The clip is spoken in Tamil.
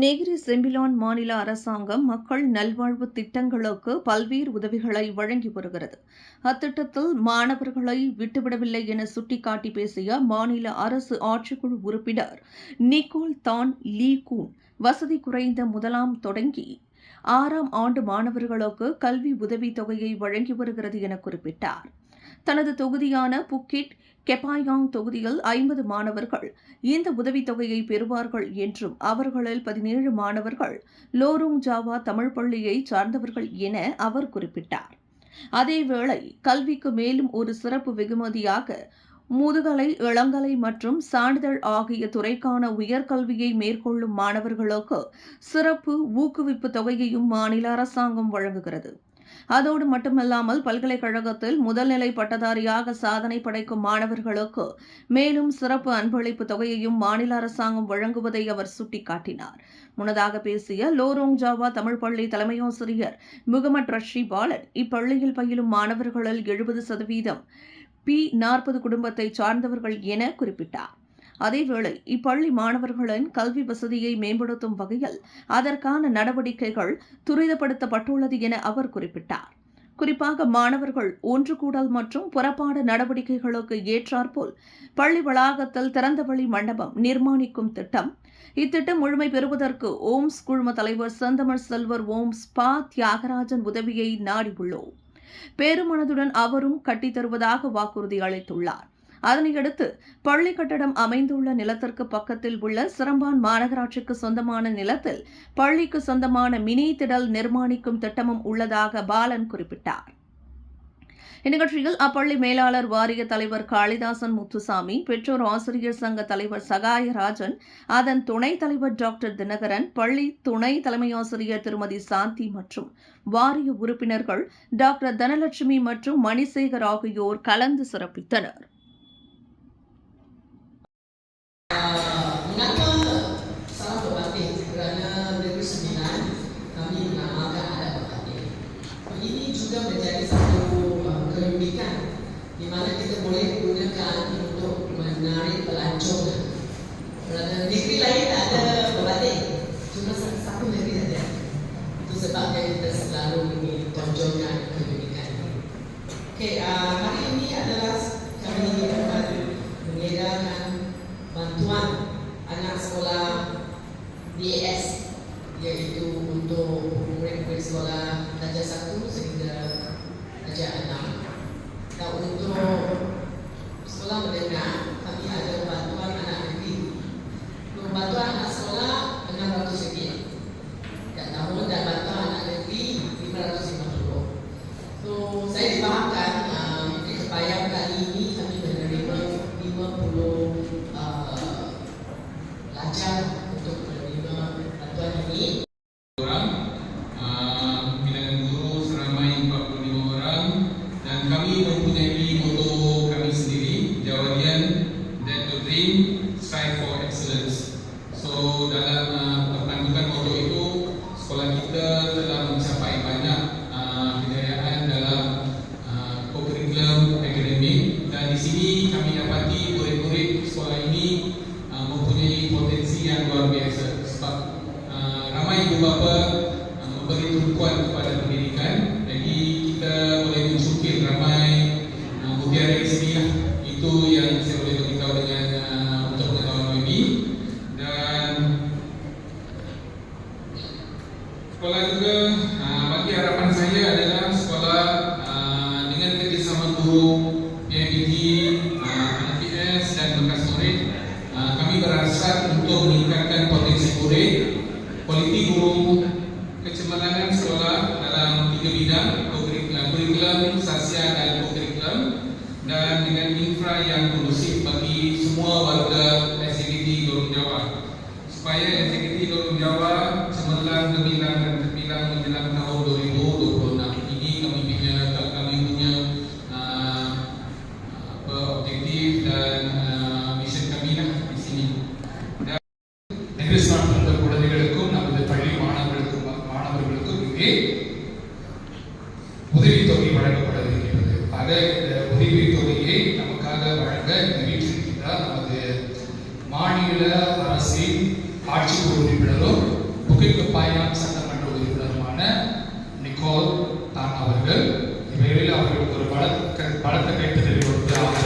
நெகிரி செம்பிலான் மாநில அரசாங்கம் மக்கள் நல்வாழ்வு திட்டங்களுக்கு பல்வேறு உதவிகளை வழங்கி வருகிறது. அத்திட்டத்தில் மாணவர்களை விட்டுவிடவில்லை என சுட்டிக்காட்டி பேசிய மாநில அரசு ஆட்சிக்குழு உறுப்பினர் நிக்கோல் தான் லீ கூன், வசதி குறைந்த முதலாம் தொடங்கி 6ஆம் ஆண்டு மாணவர்களுக்கு கல்வி உதவித் தொகையை வழங்கி வருகிறது என குறிப்பிட்டார். தனது தொகுதியான புக்கிட் கெபாயாங் தொகுதியில் 50 மாணவர்கள் இந்த உதவித்தொகையை பெறுவார்கள் என்றும் அவர்களில் 17 மாணவர்கள் லோரோங் ஜாவா தமிழ் பள்ளியை சார்ந்தவர்கள் என அவர் குறிப்பிட்டார். அதேவேளை கல்விக்கு மேலும் ஒரு சிறப்பு வெகுமதியாக முதுகலை, இளங்கலை மற்றும் சான்றிதழ் ஆகிய துறைக்கான உயர்கல்வியை மேற்கொள்ளும் மாணவர்களுக்கு சிறப்பு ஊக்குவிப்பு தொகையையும் மாநில அரசாங்கம் வழங்குகிறது. அதோடு மட்டுமல்லாமல் பல்கலைக்கழகத்தில் முதல்நிலை பட்டதாரியாக சாதனை படைக்கும் மாணவர்களுக்கு மேலும் சிறப்பு அன்பளிப்பு தொகையையும் மாநில அரசாங்கம் வழங்குவதை அவர் சுட்டிக்காட்டினார். முன்னதாக பேசிய லோரோங் ஜாவா தமிழ் பள்ளி தலைமையாசிரியர் முகமது ரஷி பாலன், இப்பள்ளியில் பயிலும் மாணவர்களில் 70% P40 குடும்பத்தை சார்ந்தவர்கள் என குறிப்பிட்டார். அதேவேளை இப்பள்ளி மாணவர்களின் கல்வி வசதியை மேம்படுத்தும் வகையில் அதற்கான நடவடிக்கைகள் துரிதப்படுத்தப்பட்டுள்ளது என அவர் குறிப்பிட்டார். குறிப்பாக மாணவர்கள் ஒன்று கூடல் மற்றும் புறப்பாடு நடவடிக்கைகளுக்கு ஏற்றாற்போல் பள்ளி வளாகத்தில் திறந்தவெளி மண்டபம் நிர்மாணிக்கும் திட்டம். இத்திட்டம் முழுமை பெறுவதற்கு ஓம்ஸ் குழும தலைவர் செந்தமிழ் செல்வர் ஓம்ஸ் பா தியாகராஜன் உதவியை நாடியுள்ளோம். பெருமனதுடன் அவரும் கட்டித்தருவதாக வாக்குறுதி அளித்துள்ளார். அதனையடுத்து பள்ளி கட்டடம் அமைந்துள்ள நிலத்திற்கு பக்கத்தில் உள்ள சிரம்பான் மாநகராட்சிக்கு சொந்தமான நிலத்தில் பள்ளிக்கு சொந்தமான மினி திடல் நிர்மாணிக்கும் திட்டமும் உள்ளதாக பாலன் குறிப்பிட்டார். இந்நிகழ்ச்சியில் அப்பள்ளி மேலாளர் வாரிய தலைவர் காளிதாசன் முத்துசாமி, பெற்றோர் ஆசிரியர் சங்க தலைவர் சகாயராஜன், அதன் துணைத் தலைவர் டாக்டர் தினகரன், பள்ளி துணை தலைமையாசிரியர் திருமதி சாந்தி மற்றும் வாரிய உறுப்பினர்கள் டாக்டர் தனலட்சுமி மற்றும் மணிசேகர் ஆகியோர் கலந்து சிறப்பித்தனர். Mengapa salam berbatin? Kerana Negeri Sembilan kami menamakan adat berbatin. Ini juga menjadi satu keunikan di mana kita boleh gunakan untuk menarik pelancong. Kerana negeri lain tak ada berbatin, cuma satu negeri saja. Itu sebabnya kita selalu ingin tonjolkan keunikan. Okey, hari ini adalah kami akan mengedarkan bantuan anak sekolah DAS, iaitu untuk murid-murid sekolah darjah 1 sehingga darjah 6. Dan untuk sekolah menengah kami ada bantuan anak negeri. Untuk bantuan anak sekolah RM600 dan tahun dan bantuan anak negeri RM550. So saya difahamkan di Kepayang kali ini kami menerima 50 pelajar untuk menerima bantuan ini. Bilangan guru seramai 45 orang dan kami mempunyai moto kami sendiri, Jawadian Dare to Dream, Strive for Excellence. So dalam pembentukan moto itu sekolah kita telah mencapai banyak kejayaan dalam co-curriculum akademik, dan di sini kami dapati murid-murid sekolah ini mempunyai potensi yang luar biasa sebab ramai ibu bapa memberi tumpuan kepada pendidikan. Jadi kita boleh mencukir ramai mutiara di sini lah. Itu yang saya boleh beritahu dengan untuk pengetahuan ini. Dan sekolah juga bagi harapan saya adalah sekolah dengan kerjasama guru, PMBT, NPS dan bekas murid, kami berhasrat untuk meningkatkan potensi murid, kualiti guru, kecemerlangan sekolah dalam 3 bidang, kurikulum, sasial dan kurikulum, dan dengan infra yang kondusif bagi semua warga SKT Lorong Jawa, supaya SKT Lorong Jawa cemerlang, gemilang dan terbilang menjelang tahun 2026. Ini kami punya objektif dan misi kami lah di sini. Negeri Sembilan குழந்தைகளுக்கும் நமது பள்ளி மாணவர்களுக்கும் இங்கே உதவித்தொகை வழங்கப்படவிருக்கிறது. ஆக இந்த உதவித்தொகையை நமக்காக வழங்க இந்த வீட்டில் நமது மாநில அரசின் ஆட்சிக்குழு உறுப்பினரும் அவர்கள் இவைகளில் அவர்களுக்கு ஒரு பலத்த கைத்தறி கொடுத்து